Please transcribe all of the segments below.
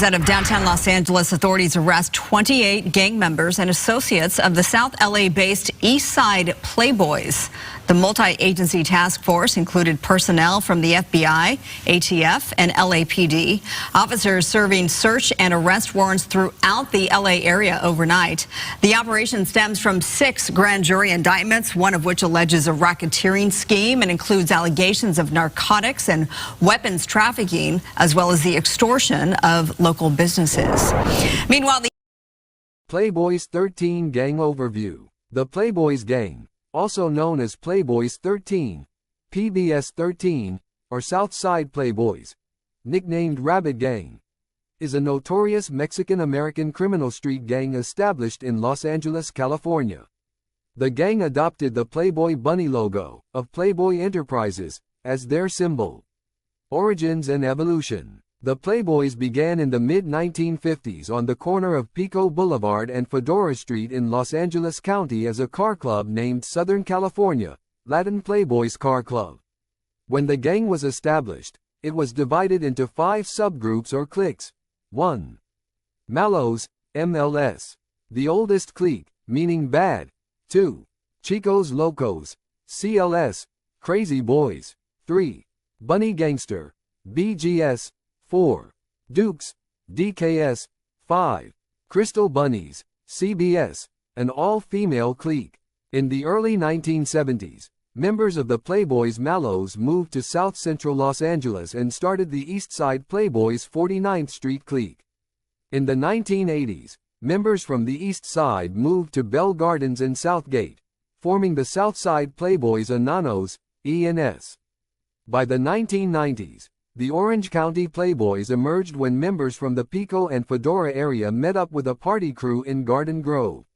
Out of downtown Los Angeles, authorities arrest 28 gang members and associates of the South LA-based East Side Playboys. The multi-agency task force included personnel from the FBI, ATF, and LAPD. Officers serving search and arrest warrants throughout the LA area overnight. The operation stems from 6 grand jury indictments, one of which alleges a racketeering scheme and includes allegations of narcotics and weapons trafficking, as well as the extortion of local businesses. Meanwhile, the Playboys 13 Gang Overview. The Playboys Gang, also known as Playboys 13, PBS 13, or Southside Playboys, nicknamed Rabbit Gang, is a notorious Mexican-American criminal street gang established in Los Angeles, California. The gang adopted the Playboy bunny logo of Playboy Enterprises as their symbol. Origins and evolution. The Playboys began in the mid-1950s on the corner of Pico Boulevard and Fedora Street in Los Angeles County as a car club named Southern California, Latin Playboys Car Club. When the gang was established, it was divided into 5 subgroups or cliques. 1. Malos, MLS, the oldest clique, meaning bad. 2. Chicos Locos, CLS, crazy boys. 3. Bunny Gangster, BGS. 4. Dukes, DKS. 5. Crystal Bunnies, CBS, an all-female clique. In the early 1970s, members of the Playboys Malos moved to South Central Los Angeles and started the East Side Playboys 49th Street clique. In the 1980s, members from the East Side moved to Bell Gardens and Southgate, forming the Southside Playboys Enanos, ENS. By the 1990s, the Orange County Playboys emerged when members from the Pico and Fedora area met up with a party crew in Garden Grove.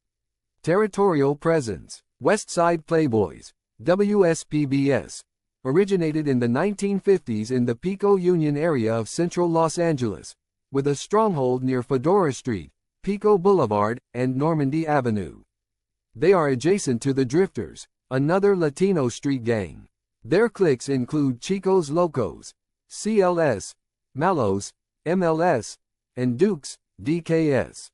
Territorial presence. West Side Playboys, WSPBS, originated in the 1950s in the Pico Union area of central Los Angeles, with a stronghold near Fedora Street, Pico Boulevard, and Normandy Avenue. They are adjacent to the Drifters, another Latino street gang. Their cliques include Chicos Locos, CLS, Malos, MLS, and Dukes, DKS.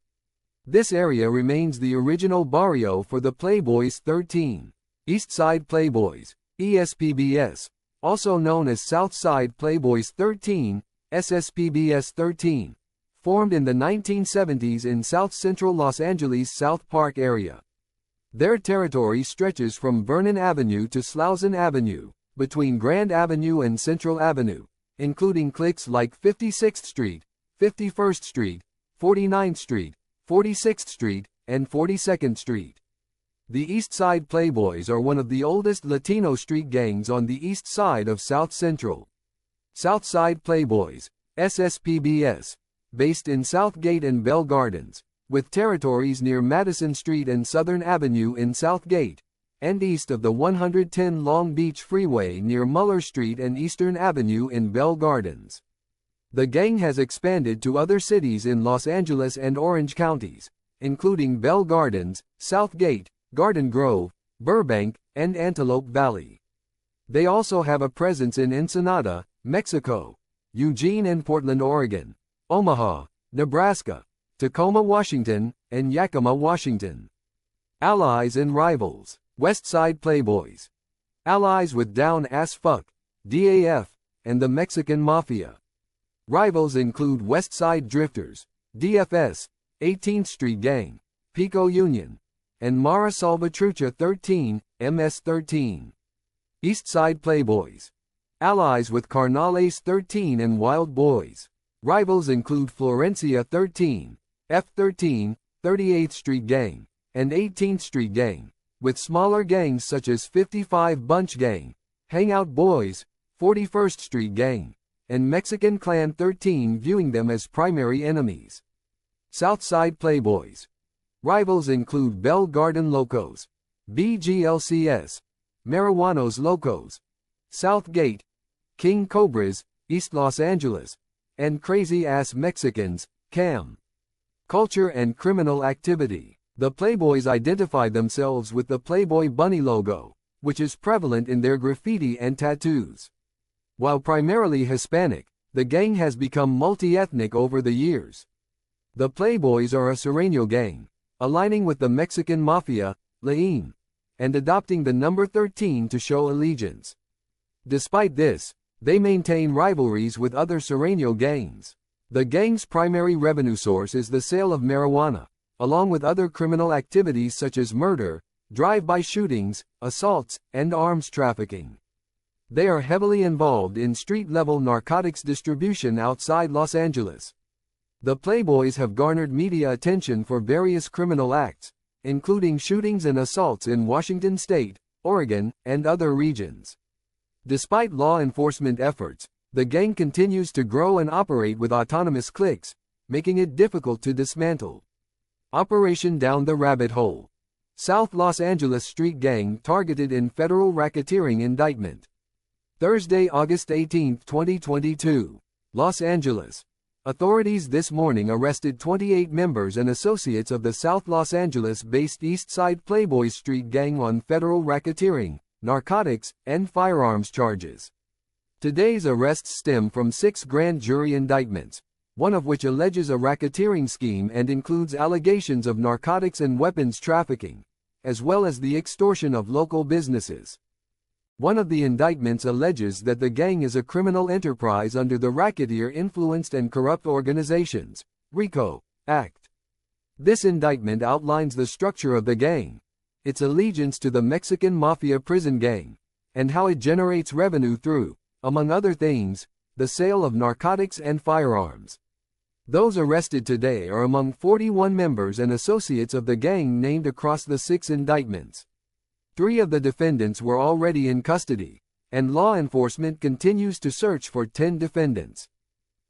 This area remains the original barrio for the Playboys 13. East Side Playboys, ESPBS, also known as Southside Playboys 13, SSPBS 13, formed in the 1970s in South Central Los Angeles' South Park area. Their territory stretches from Vernon Avenue to Slauson Avenue, between Grand Avenue and Central Avenue, including cliques like 56th Street, 51st Street, 49th Street, 46th Street, and 42nd Street. The East Side Playboys are one of the oldest Latino street gangs on the east side of South Central. Southside Playboys, SSPBS, based in Southgate and Bell Gardens, with territories near Madison Street and Southern Avenue in Southgate, and east of the 110 Long Beach Freeway near Muller Street and Eastern Avenue in Bell Gardens. The gang has expanded to other cities in Los Angeles and Orange counties, including Bell Gardens, Southgate, Garden Grove, Burbank, and Antelope Valley. They also have a presence in Ensenada, Mexico, Eugene and Portland, Oregon, Omaha, Nebraska, Tacoma, Washington, and Yakima, Washington. Allies and rivals. West Side Playboys, allies with Down Ass Fuck, DAF, and the Mexican Mafia. Rivals include West Side Drifters, DFS, 18th Street Gang, Pico Union, and Mara Salvatrucha 13, MS13. East Side Playboys, allies with Carnales 13 and Wild Boys. Rivals include Florencia 13, F13, 38th Street Gang, and 18th Street Gang, with smaller gangs such as 55 Bunch Gang, Hangout Boys, 41st Street Gang, and Mexican Clan 13, viewing them as primary enemies. Southside Playboys. Rivals include Bell Garden Locos, BGLCS, Marijuanos Locos, Southgate, King Cobras, East Los Angeles, and Crazy Ass Mexicans, CAM. Culture and criminal activity. The Playboys identify themselves with the Playboy bunny logo, which is prevalent in their graffiti and tattoos. While primarily Hispanic, The gang has become multi-ethnic over the years. The Playboys are a Sureño gang, aligning with the Mexican Mafia, Lain, and adopting the number 13 to show allegiance. Despite this, they maintain rivalries with other Sureño gangs. The gang's primary revenue source is the sale of marijuana, along with other criminal activities such as murder, drive-by shootings, assaults, and arms trafficking. They are heavily involved in street-level narcotics distribution outside Los Angeles. The Playboys have garnered media attention for various criminal acts, including shootings and assaults in Washington State, Oregon, and other regions. Despite law enforcement efforts, the gang continues to grow and operate with autonomous cliques, making it difficult to dismantle. Operation Down the Rabbit Hole. South Los Angeles street gang targeted in federal racketeering indictment. Thursday, August 18, 2022. Los Angeles. Authorities this morning arrested 28 members and associates of the South Los Angeles-based East Side Playboy street gang on federal racketeering, narcotics, and firearms charges. Today's arrests stem from 6 grand jury indictments, one of which alleges a racketeering scheme and includes allegations of narcotics and weapons trafficking, as well as the extortion of local businesses. One of the indictments alleges that the gang is a criminal enterprise under the Racketeer Influenced and Corrupt Organizations (RICO) Act. This indictment outlines the structure of the gang, its allegiance to the Mexican Mafia prison gang, and how it generates revenue through, among other things, the sale of narcotics and firearms. Those arrested today are among 41 members and associates of the gang named across the 6 indictments. 3 of the defendants were already in custody, and law enforcement continues to search for 10 defendants.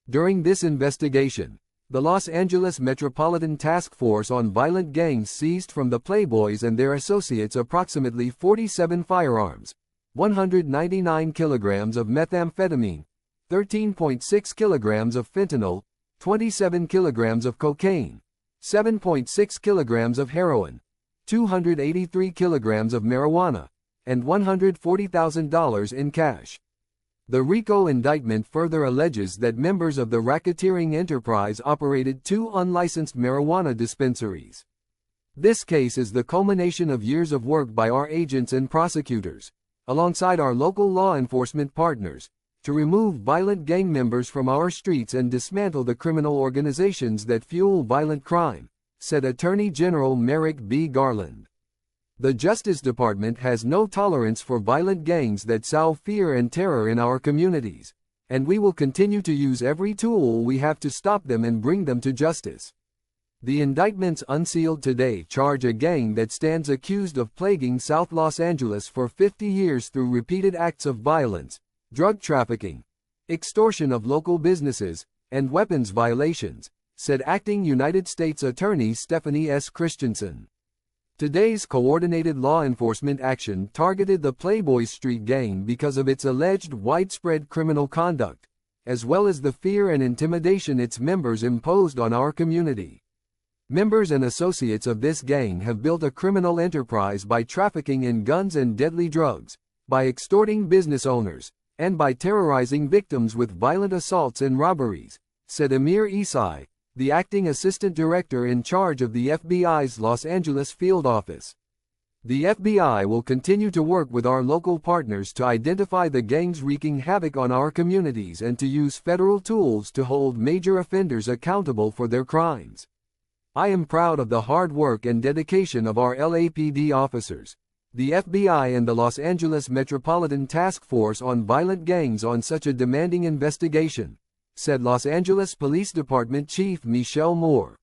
During this investigation, the Los Angeles Metropolitan Task Force on Violent Gangs seized from the Playboys and their associates approximately 47 firearms, 199 kilograms of methamphetamine, 13.6 kilograms of fentanyl, 27 kilograms of cocaine, 7.6 kilograms of heroin, 283 kilograms of marijuana, and $140,000 in cash. The RICO indictment further alleges that members of the racketeering enterprise operated 2 unlicensed marijuana dispensaries. This case is the culmination of years of work by our agents and prosecutors, alongside our local law enforcement partners, to remove violent gang members from our streets and dismantle the criminal organizations that fuel violent crime, said Attorney General Merrick B. Garland. The Justice Department has no tolerance for violent gangs that sow fear and terror in our communities, and we will continue to use every tool we have to stop them and bring them to justice. The indictments unsealed today charge a gang that stands accused of plaguing South Los Angeles for 50 years through repeated acts of violence, drug trafficking, extortion of local businesses, and weapons violations, said Acting United States Attorney Stephanie S. Christensen. Today's coordinated law enforcement action targeted the Playboy street gang because of its alleged widespread criminal conduct, as well as the fear and intimidation its members imposed on our community. Members and associates of this gang have built a criminal enterprise by trafficking in guns and deadly drugs, by extorting business owners, and by terrorizing victims with violent assaults and robberies, said Amir Isai, the acting assistant director in charge of the FBI's Los Angeles field office. The FBI will continue to work with our local partners to identify the gangs wreaking havoc on our communities and to use federal tools to hold major offenders accountable for their crimes. I am proud of the hard work and dedication of our LAPD officers, the FBI and the Los Angeles Metropolitan Task Force on Violent Gangs on such a demanding investigation, said Los Angeles Police Department Chief Michelle Moore.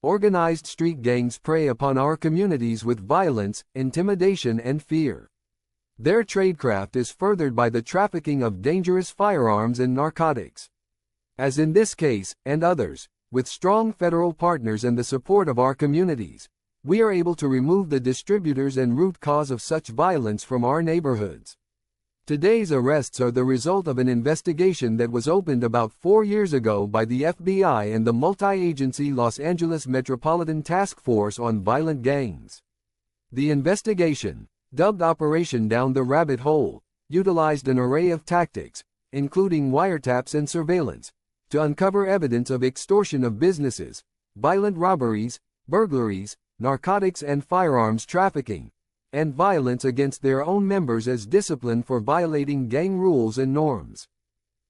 Organized street gangs prey upon our communities with violence, intimidation and fear. Their tradecraft is furthered by the trafficking of dangerous firearms and narcotics. As in this case, and others, with strong federal partners and the support of our communities, we are able to remove the distributors and root cause of such violence from our neighborhoods. Today's arrests are the result of an investigation that was opened about 4 years ago by the FBI and the multi-agency Los Angeles Metropolitan Task Force on Violent Gangs. The investigation, dubbed Operation Down the Rabbit Hole, utilized an array of tactics, including wiretaps and surveillance, to uncover evidence of extortion of businesses, violent robberies, burglaries, narcotics and firearms trafficking, and violence against their own members as discipline for violating gang rules and norms.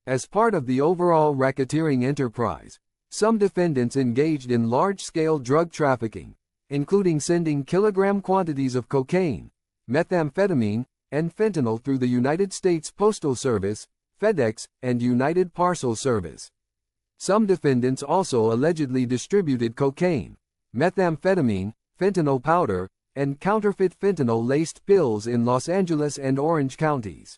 As part of the overall racketeering enterprise, some defendants engaged in large-scale drug trafficking, including sending kilogram quantities of cocaine, methamphetamine, and fentanyl through the United States Postal Service, FedEx, and United Parcel Service. Some defendants also allegedly distributed cocaine, methamphetamine, fentanyl powder, and counterfeit fentanyl-laced pills in Los Angeles and Orange counties.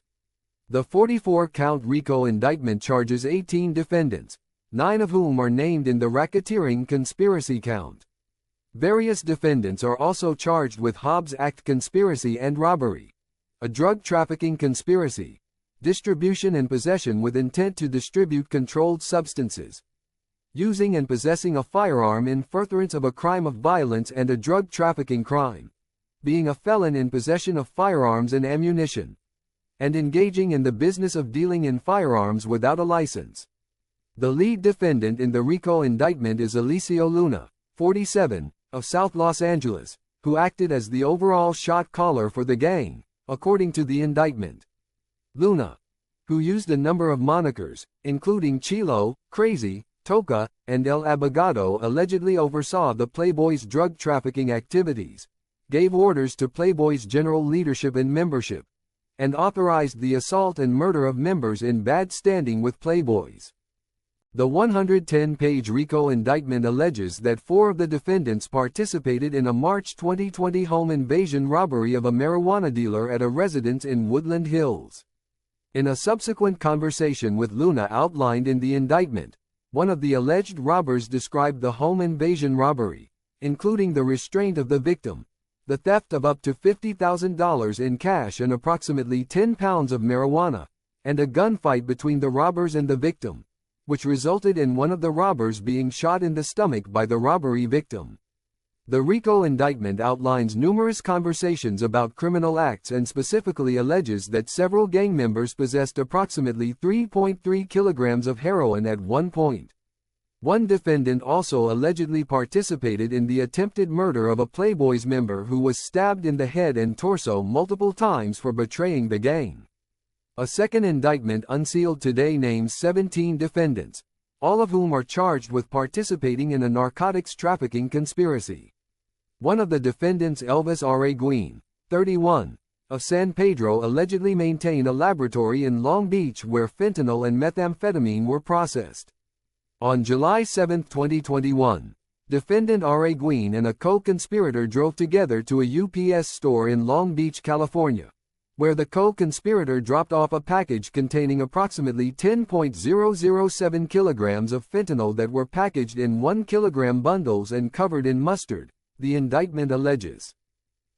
The 44-count RICO indictment charges 18 defendants, 9 of whom are named in the racketeering conspiracy count. Various defendants are also charged with Hobbs Act conspiracy and robbery, a drug trafficking conspiracy, distribution and possession with intent to distribute controlled substances, using and possessing a firearm in furtherance of a crime of violence and a drug trafficking crime, being a felon in possession of firearms and ammunition, and engaging in the business of dealing in firearms without a license. The lead defendant in the RICO indictment is Alicio Luna, 47, of South Los Angeles, who acted as the overall shot caller for the gang, according to the indictment. Luna, who used a number of monikers, including Chilo, Crazy, Toca, and El Abogado, allegedly oversaw the Playboys' drug trafficking activities, gave orders to Playboy's general leadership and membership, and authorized the assault and murder of members in bad standing with Playboys. The 110-page RICO indictment alleges that 4 of the defendants participated in a March 2020 home invasion robbery of a marijuana dealer at a residence in Woodland Hills. In a subsequent conversation with Luna outlined in the indictment, one of the alleged robbers described the home invasion robbery, including the restraint of the victim, the theft of up to $50,000 in cash and approximately 10 pounds of marijuana, and a gunfight between the robbers and the victim, which resulted in one of the robbers being shot in the stomach by the robbery victim. The RICO indictment outlines numerous conversations about criminal acts and specifically alleges that several gang members possessed approximately 3.3 kilograms of heroin at one point. One defendant also allegedly participated in the attempted murder of a Playboys member who was stabbed in the head and torso multiple times for betraying the gang. A second indictment unsealed today names 17 defendants, all of whom are charged with participating in a narcotics trafficking conspiracy. One of the defendants, Elvis Araguin, 31, of San Pedro, allegedly maintained a laboratory in Long Beach where fentanyl and methamphetamine were processed. On July 7, 2021, defendant Araguin and a co-conspirator drove together to a UPS store in Long Beach, California, where the co-conspirator dropped off a package containing approximately 10.007 kilograms of fentanyl that were packaged in 1 kilogram bundles and covered in mustard, the indictment alleges.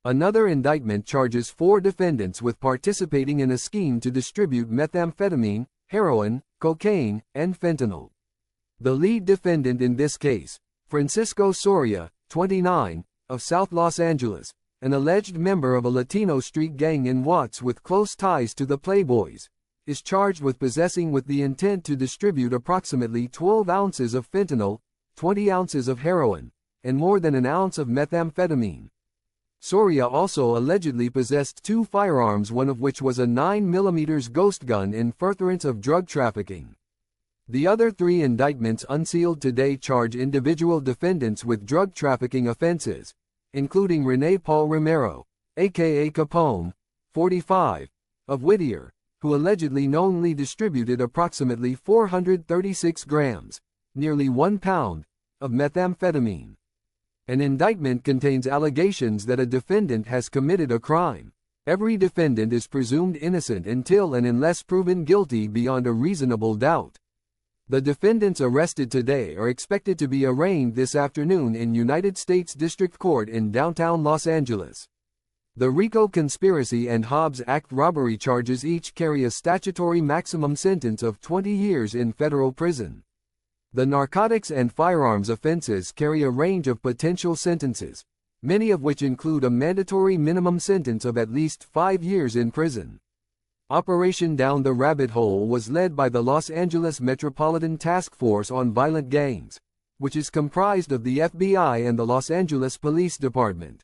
Another indictment charges 4 defendants with participating in a scheme to distribute methamphetamine, heroin, cocaine, and fentanyl. The lead defendant in this case, Francisco Soria, 29, of South Los Angeles, an alleged member of a Latino street gang in Watts with close ties to the Playboys, is charged with possessing with the intent to distribute approximately 12 ounces of fentanyl, 20 ounces of heroin, and more than an ounce of methamphetamine. Soria also allegedly possessed 2 firearms, one of which was a 9mm ghost gun in furtherance of drug trafficking. The other 3 indictments unsealed today charge individual defendants with drug trafficking offenses, including Rene Paul Romero, aka Capone, 45, of Whittier, who allegedly knowingly distributed approximately 436 grams, nearly 1 pound, of methamphetamine. An indictment contains allegations that a defendant has committed a crime. Every defendant is presumed innocent until and unless proven guilty beyond a reasonable doubt. The defendants arrested today are expected to be arraigned this afternoon in United States District Court in downtown Los Angeles. The RICO conspiracy and Hobbs Act robbery charges each carry a statutory maximum sentence of 20 years in federal prison. The narcotics and firearms offenses carry a range of potential sentences, many of which include a mandatory minimum sentence of at least 5 years in prison. Operation Down the Rabbit Hole was led by the Los Angeles Metropolitan Task Force on Violent Gangs, which is comprised of the FBI and the Los Angeles Police Department.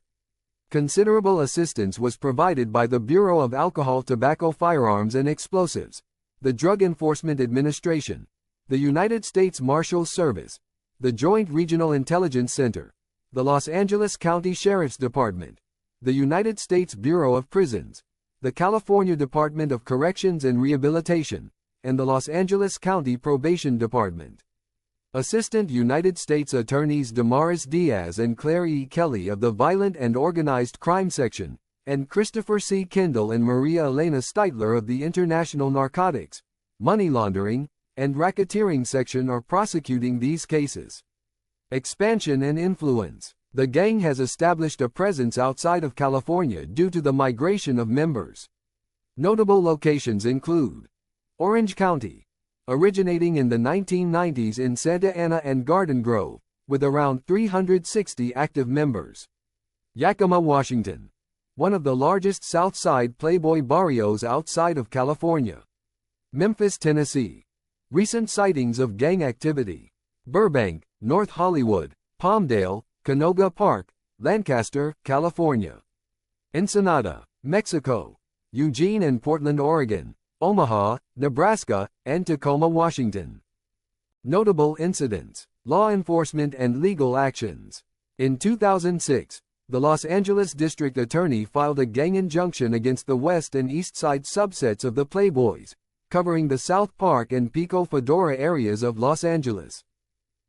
Considerable assistance was provided by the Bureau of Alcohol, Tobacco, Firearms and Explosives, the Drug Enforcement Administration, the United States Marshals Service, the Joint Regional Intelligence Center, the Los Angeles County Sheriff's Department, the United States Bureau of Prisons, the California Department of Corrections and Rehabilitation, and the Los Angeles County Probation Department. Assistant United States Attorneys Damaris Diaz and Claire E. Kelly of the Violent and Organized Crime Section, and Christopher C. Kindle and Maria Elena Steitler of the International Narcotics, Money Laundering, and Racketeering Section are prosecuting these cases. Expansion and influence. The gang has established a presence outside of California due to the migration of members. Notable locations include Orange County, originating in the 1990s in Santa Ana and Garden Grove, with around 360 active members. Yakima, Washington, one of the largest South Side Playboy barrios outside of California. Memphis, Tennessee, recent sightings of gang activity. Burbank, North Hollywood, Palmdale, Canoga Park, Lancaster, California. Ensenada, Mexico, Eugene and Portland, Oregon, Omaha, Nebraska, and Tacoma, Washington. Notable incidents, law enforcement and legal actions. In 2006, the Los Angeles District Attorney filed a gang injunction against the West and East Side subsets of the Playboys, covering the South Park and Pico Fedora areas of Los Angeles.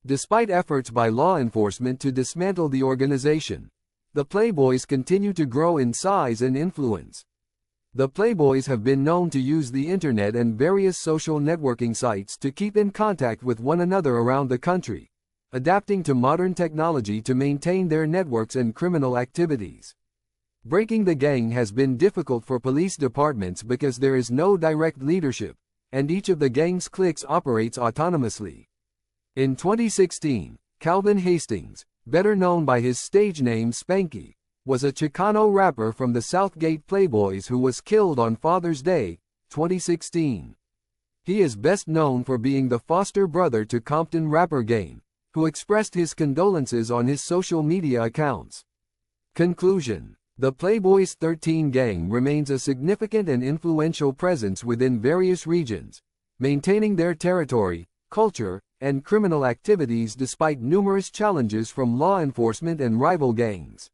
Despite efforts by law enforcement to dismantle the organization, the Playboys continue to grow in size and influence. The Playboys have been known to use the internet and various social networking sites to keep in contact with one another around the country, adapting to modern technology to maintain their networks and criminal activities. Breaking the gang has been difficult for police departments because there is no direct leadership, and each of the gang's cliques operates autonomously. In 2016, Calvin Hastings, better known by his stage name Spanky, was a Chicano rapper from the Southgate Playboys who was killed on Father's Day, 2016. He is best known for being the foster brother to Compton rapper Game, who expressed his condolences on his social media accounts. Conclusion. The Playboys 13 gang remains a significant and influential presence within various regions, maintaining their territory, culture, and criminal activities despite numerous challenges from law enforcement and rival gangs.